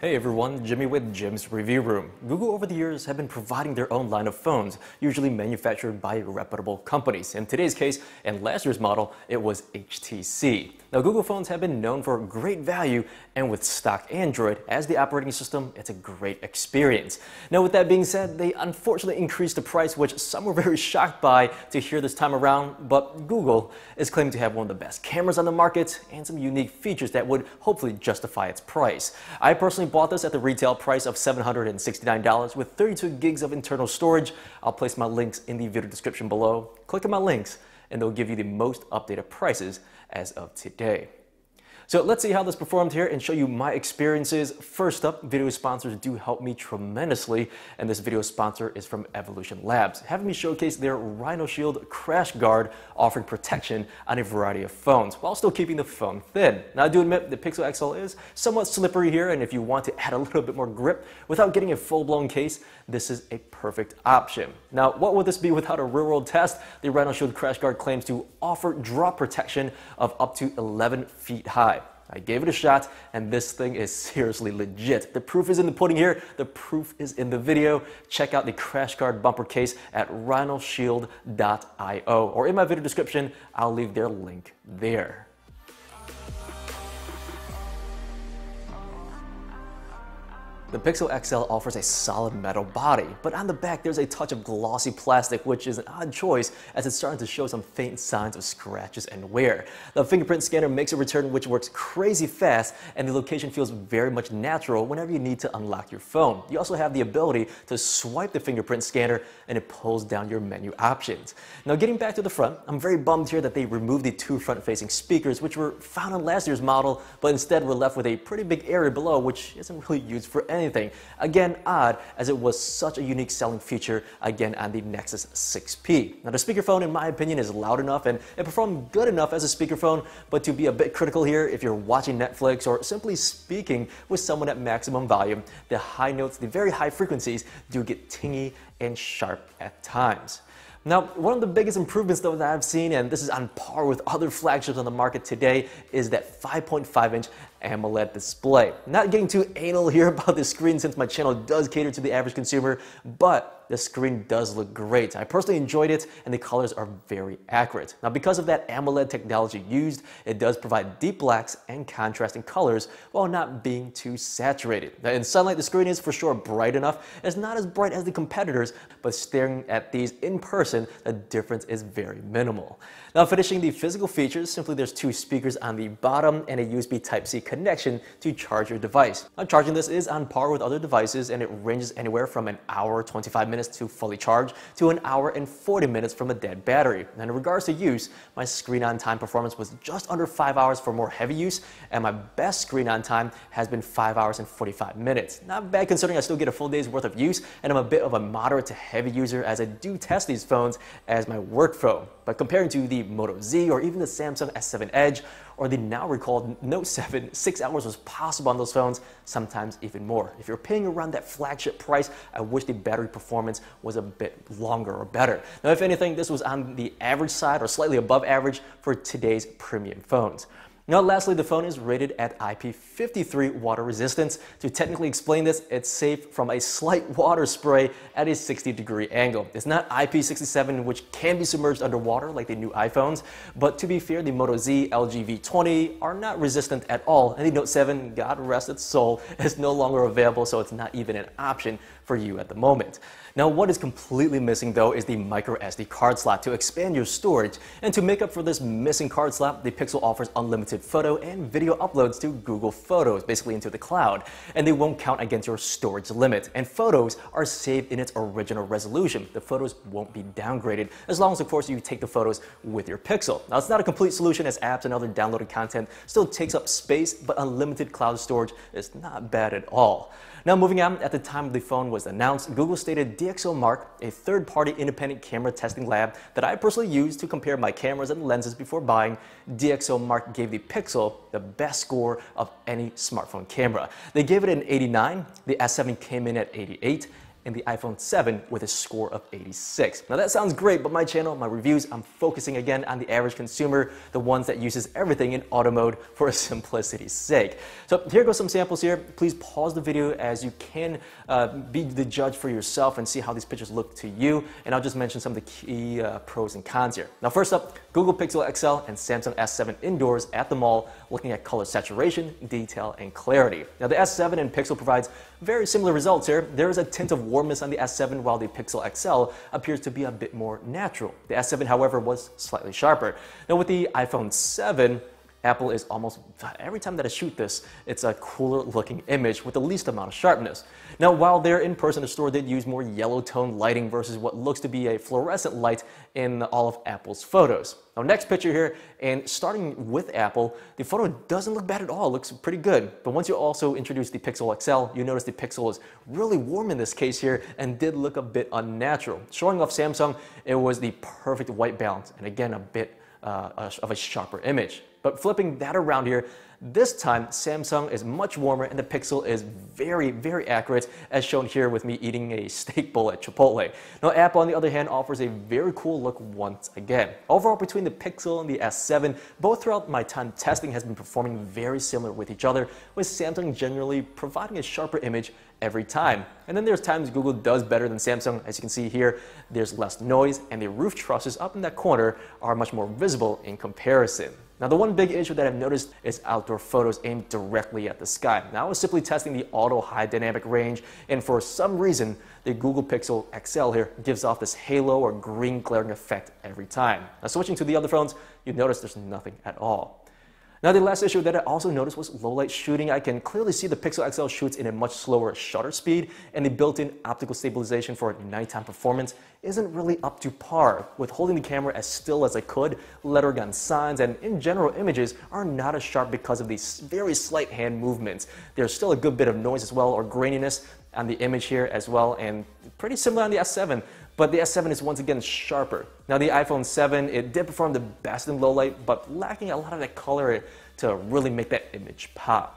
Hey everyone, Jimmy with Jim's Review Room. Google over the years have been providing their own line of phones, usually manufactured by reputable companies. In today's case, and last year's model, it was HTC. Now Google phones have been known for great value, and with stock Android as the operating system, it's a great experience. Now with that being said, they unfortunately increased the price, which some were very shocked by to hear this time around, but Google is claiming to have one of the best cameras on the market and some unique features that would hopefully justify its price. I personally bought this at the retail price of $769 with 32 gigs of internal storage. I'll place my links in the video description below. Click on my links and they'll give you the most updated prices as of today. So let's see how this performed here and show you my experiences. First up, video sponsors do help me tremendously, and this video sponsor is from Evolution Labs, having me showcase their Rhino Shield Crash Guard, offering protection on a variety of phones while still keeping the phone thin. Now I do admit the Pixel XL is somewhat slippery here, and if you want to add a little bit more grip without getting a full-blown case, this is a perfect option. Now what would this be without a real-world test? The Rhino Shield Crash Guard claims to offer drop protection of up to 11 feet high. I gave it a shot, and this thing is seriously legit. The proof is in the pudding here. The proof is in the video. Check out the Crash Guard bumper case at rhinoshield.io, or in my video description, I'll leave their link there. The Pixel XL offers a solid metal body, but on the back there's a touch of glossy plastic, which is an odd choice as it's starting to show some faint signs of scratches and wear. The fingerprint scanner makes a return which works crazy fast, and the location feels very much natural whenever you need to unlock your phone. You also have the ability to swipe the fingerprint scanner and it pulls down your menu options. Now getting back to the front, I'm very bummed here that they removed the two front-facing speakers which were found on last year's model, but instead we're left with a pretty big area below which isn't really used for anything. Again, odd, as it was such a unique selling feature again on the Nexus 6P. Now the speakerphone in my opinion is loud enough and it performed good enough as a speakerphone, but to be a bit critical here, if you're watching Netflix or simply speaking with someone at maximum volume, the high notes, the very high frequencies do get tingy and sharp at times. Now, one of the biggest improvements though that I've seen, and this is on par with other flagships on the market today, is that 5.5-inch AMOLED display. Not getting too anal here about the screen since my channel does cater to the average consumer, but the screen does look great. I personally enjoyed it, and the colors are very accurate. Now because of that AMOLED technology used, it does provide deep blacks and contrasting colors while not being too saturated. Now in sunlight, the screen is for sure bright enough. It's not as bright as the competitors, but staring at these in person, the difference is very minimal. Now finishing the physical features, simply there's two speakers on the bottom and a USB Type-C connection to charge your device. Now charging this is on par with other devices, and it ranges anywhere from an hour 25 minutes to fully charged to an hour and 40 minutes from a dead battery. And in regards to use, my screen on time performance was just under 5 hours for more heavy use, and my best screen on time has been 5 hours and 45 minutes. Not bad considering I still get a full day's worth of use, and I'm a bit of a moderate to heavy user as I do test these phones as my work phone. But comparing to the Moto Z or even the Samsung S7 Edge or the now recalled Note 7, 6 hours was possible on those phones, sometimes even more. If you're paying around that flagship price, I wish the battery performance was a bit longer or better. Now if anything, this was on the average side or slightly above average for today's premium phones. Now lastly, the phone is rated at IP53 water resistance. To technically explain this, it's safe from a slight water spray at a 60-degree angle. It's not IP67, which can be submerged underwater like the new iPhones, but to be fair, the Moto Z, LG V20 are not resistant at all, and the Note 7, God rest its soul, is no longer available, so it's not even an option for you at the moment. Now what is completely missing though is the micro SD card slot to expand your storage, and to make up for this missing card slot, the Pixel offers unlimited photo and video uploads to Google Photos, basically into the cloud, and they won't count against your storage limit, and photos are saved in its original resolution. The photos won't be downgraded as long as of course you take the photos with your Pixel. Now it's not a complete solution as apps and other downloaded content still takes up space, but unlimited cloud storage is not bad at all. Now moving on, at the time the phone was announced, Google stated DxOMark, a third-party independent camera testing lab that I personally used to compare my cameras and lenses before buying, DxOMark gave the Pixel the best score of any smartphone camera. They gave it an 89, the S7 came in at 88, and the iPhone 7 with a score of 86. Now that sounds great, but my channel, my reviews, I'm focusing again on the average consumer, the ones that uses everything in auto mode for simplicity's sake. So here goes some samples here. Please pause the video as you can be the judge for yourself and see how these pictures look to you. And I'll just mention some of the key pros and cons here. Now first up, Google Pixel XL and Samsung S7 indoors at the mall, looking at color saturation, detail, and clarity. Now the S7 and Pixel provides very similar results here. There is a tint of warmness on the S7 while the Pixel XL appears to be a bit more natural. The S7, however, was slightly sharper. Now with the iPhone 7, Apple is almost, every time that I shoot this, it's a cooler looking image with the least amount of sharpness. Now while they're in person, the store did use more yellow tone lighting versus what looks to be a fluorescent light in all of Apple's photos. Now next picture here, and starting with Apple, the photo doesn't look bad at all, it looks pretty good. But once you also introduce the Pixel XL, you notice the Pixel is really warm in this case here and did look a bit unnatural. Showing off Samsung, it was the perfect white balance, and again a bit of a sharper image. But flipping that around here, this time Samsung is much warmer and the Pixel is very, very accurate, as shown here with me eating a steak bowl at Chipotle. Now Apple, on the other hand, offers a very cool look once again. Overall, between the Pixel and the S7, both throughout my time testing has been performing very similar with each other, with Samsung generally providing a sharper image every time. And then there's times Google does better than Samsung. As you can see here, there's less noise and the roof trusses up in that corner are much more visible in comparison. Now the one big issue that I've noticed is outdoor photos aimed directly at the sky. Now I was simply testing the auto high dynamic range, and for some reason the Google Pixel XL here gives off this halo or green glaring effect every time. Now switching to the other phones, you notice there's nothing at all. Now the last issue that I also noticed was low light shooting. I can clearly see the Pixel XL shoots in a much slower shutter speed, and the built-in optical stabilization for nighttime performance isn't really up to par. With holding the camera as still as I could, letter gun signs and in general images are not as sharp because of these very slight hand movements. There's still a good bit of noise as well, or graininess on the image here as well, and pretty similar on the S7. But the S7 is once again sharper. Now the iPhone 7, it did perform the best in low light, but lacking a lot of that color to really make that image pop.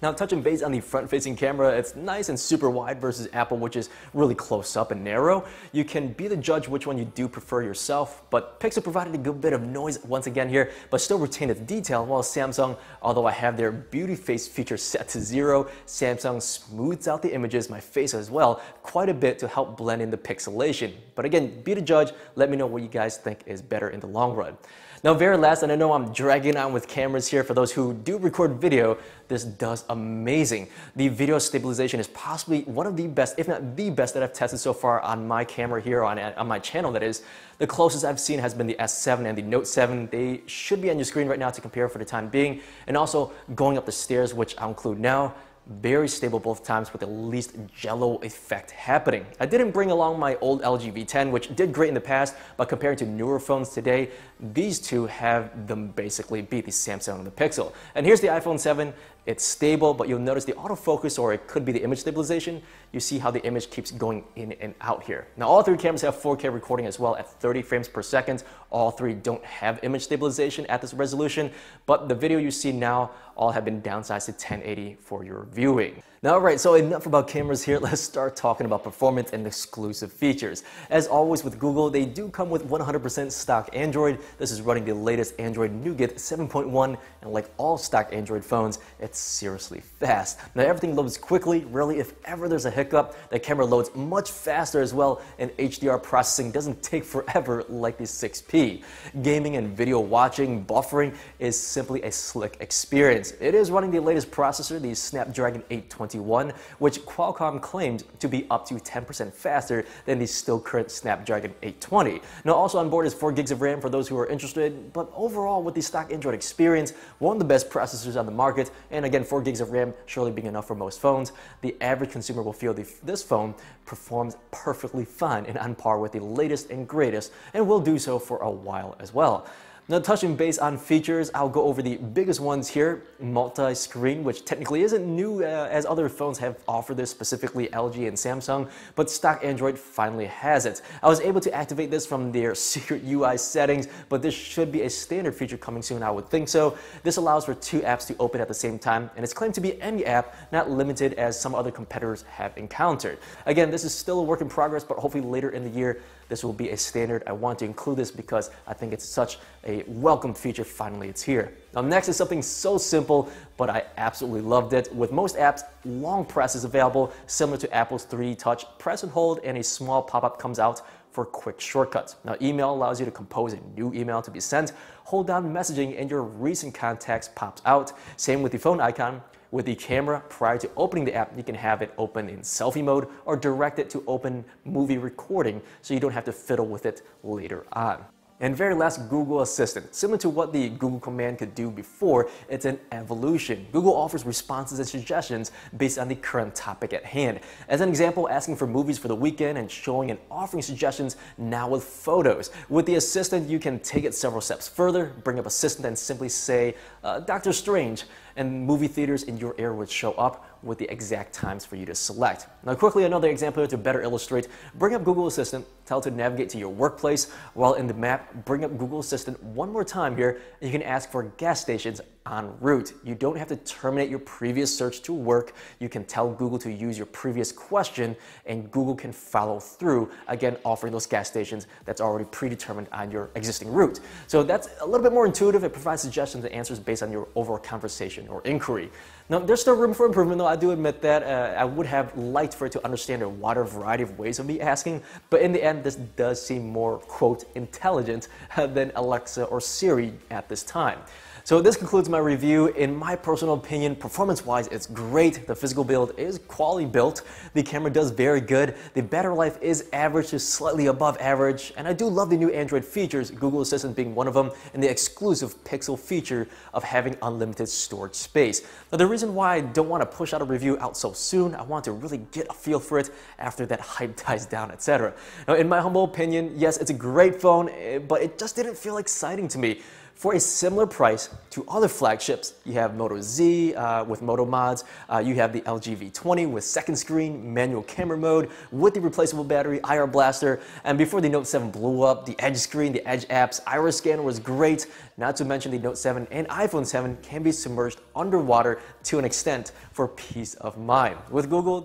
Now touching base on the front-facing camera, it's nice and super wide versus Apple, which is really close up and narrow. You can be the judge which one you do prefer yourself, but Pixel provided a good bit of noise once again here, but still retained its detail, while Samsung, although I have their beauty face feature set to 0, Samsung smooths out the images, my face as well, quite a bit to help blend in the pixelation. But again, be the judge, let me know what you guys think is better in the long run. Now very last, and I know I'm dragging on with cameras here for those who do record video, this does amazing. The video stabilization is possibly one of the best, if not the best, that I've tested so far on my camera here on my channel, that is. The closest I've seen has been the S7 and the Note 7. They should be on your screen right now to compare for the time being. And also going up the stairs, which I'll include now, very stable both times with the least jello effect happening. I didn't bring along my old LG V10, which did great in the past, but comparing to newer phones today, these two have them basically beat the Samsung and the Pixel. And here's the iPhone 7. It's stable, but you'll notice the autofocus, or it could be the image stabilization. You see how the image keeps going in and out here. Now all three cameras have 4K recording as well at 30 frames per second. All three don't have image stabilization at this resolution, but the video you see now all have been downsized to 1080 for your viewing. Now, alright, so enough about cameras here. Let's start talking about performance and exclusive features. As always with Google, they do come with 100% stock Android. This is running the latest Android Nougat 7.1, and like all stock Android phones, it's seriously fast. Now everything loads quickly. Really, if ever there's a hiccup, the camera loads much faster as well, and HDR processing doesn't take forever like the 6P. Gaming and video watching, buffering is simply a slick experience. It is running the latest processor, the Snapdragon 821, which Qualcomm claimed to be up to 10% faster than the still current Snapdragon 820. Now also on board is 4 gigs of RAM for those who are interested, but overall with the stock Android experience, one of the best processors on the market, and again 4 gigs of RAM surely being enough for most phones, the average consumer will feel this phone performs perfectly fine and on par with the latest and greatest, and will do so for a while as well. Now, touching base on features, I'll go over the biggest ones here. Multi-screen, which technically isn't new as other phones have offered this, specifically LG and Samsung, but stock Android finally has it. I was able to activate this from their secret UI settings, but this should be a standard feature coming soon, I would think so. This allows for 2 apps to open at the same time, and it's claimed to be any app, not limited as some other competitors have encountered. Again, this is still a work in progress, but hopefully later in the year, this will be a standard. I want to include this because I think it's such a welcome feature. Finally, it's here. Now, next is something so simple, but I absolutely loved it. With most apps, long press is available, similar to Apple's 3D Touch. Press and hold, and a small pop-up comes out for quick shortcuts. Now, email allows you to compose a new email to be sent. Hold down messaging, and your recent contacts pops out. Same with the phone icon. With the camera, prior to opening the app, you can have it open in selfie mode or direct it to open movie recording so you don't have to fiddle with it later on. And very last, Google Assistant. Similar to what the Google command could do before, it's an evolution. Google offers responses and suggestions based on the current topic at hand. As an example, asking for movies for the weekend and showing and offering suggestions now with photos. With the Assistant, you can take it several steps further, bring up Assistant and simply say, Doctor Strange, and movie theaters in your area would show up with the exact times for you to select. Now, quickly, another example here to better illustrate. Bring up Google Assistant, tell it to navigate to your workplace. While in the map, bring up Google Assistant one more time here, and you can ask for gas stations en route. You don't have to terminate your previous search to work. You can tell Google to use your previous question, and Google can follow through, again, offering those gas stations that's already predetermined on your existing route. So that's a little bit more intuitive. It provides suggestions and answers based on your overall conversation or inquiry. Now, there's still room for improvement, though. I do admit that I would have liked for it to understand a wider variety of ways of me asking, but in the end, this does seem more, quote, intelligent than Alexa or Siri at this time. So this concludes my review. In my personal opinion, performance-wise, it's great. The physical build is quality built. The camera does very good. The battery life is average to slightly above average. And I do love the new Android features, Google Assistant being one of them, and the exclusive Pixel feature of having unlimited storage space. Now, the reason why I don't want to push out a review out so soon, I want to really get a feel for it after that hype dies down, etc. Now, in my humble opinion, yes, it's a great phone, but it just didn't feel exciting to me. For a similar price to other flagships, you have Moto Z with Moto mods, you have the LG V20 with second screen, manual camera mode, with the replaceable battery, IR blaster, and before the Note 7 blew up, the Edge screen, the Edge apps, iris scanner was great, not to mention the Note 7 and iPhone 7 can be submerged underwater to an extent for peace of mind. With Google,